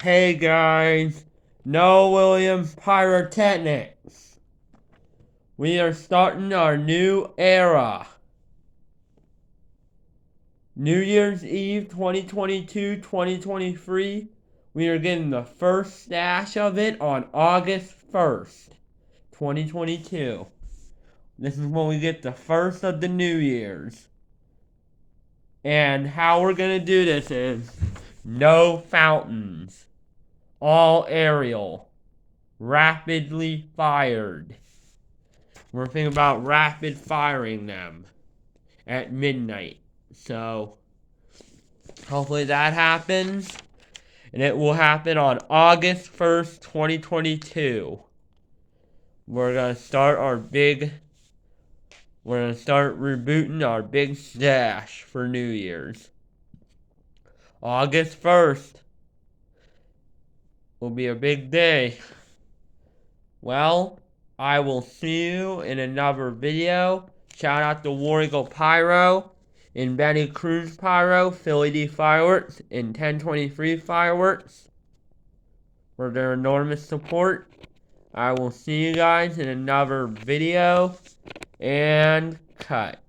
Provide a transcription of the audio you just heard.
Hey guys, Noah Williams Pyrotechnics. We are starting our new era. New Year's Eve 2022-2023. We are getting the first stash of it on August 1st, 2022. This is when we get the first of the New Year's. And how we're going to do this is no fountains. All aerial. Rapidly fired. We're thinking about rapid firing them at midnight. So, hopefully that happens. And it will happen on August 1st, 2022. We're going to start rebooting our big stash for New Year's. August 1st will be a big day. Well, I will see you in another video. Shout out to War Eagle Pyro, and Benny Cruz Pyro, Philly D Fireworks, and 1023 Fireworks for their enormous support. I will see you guys in another video, and cut.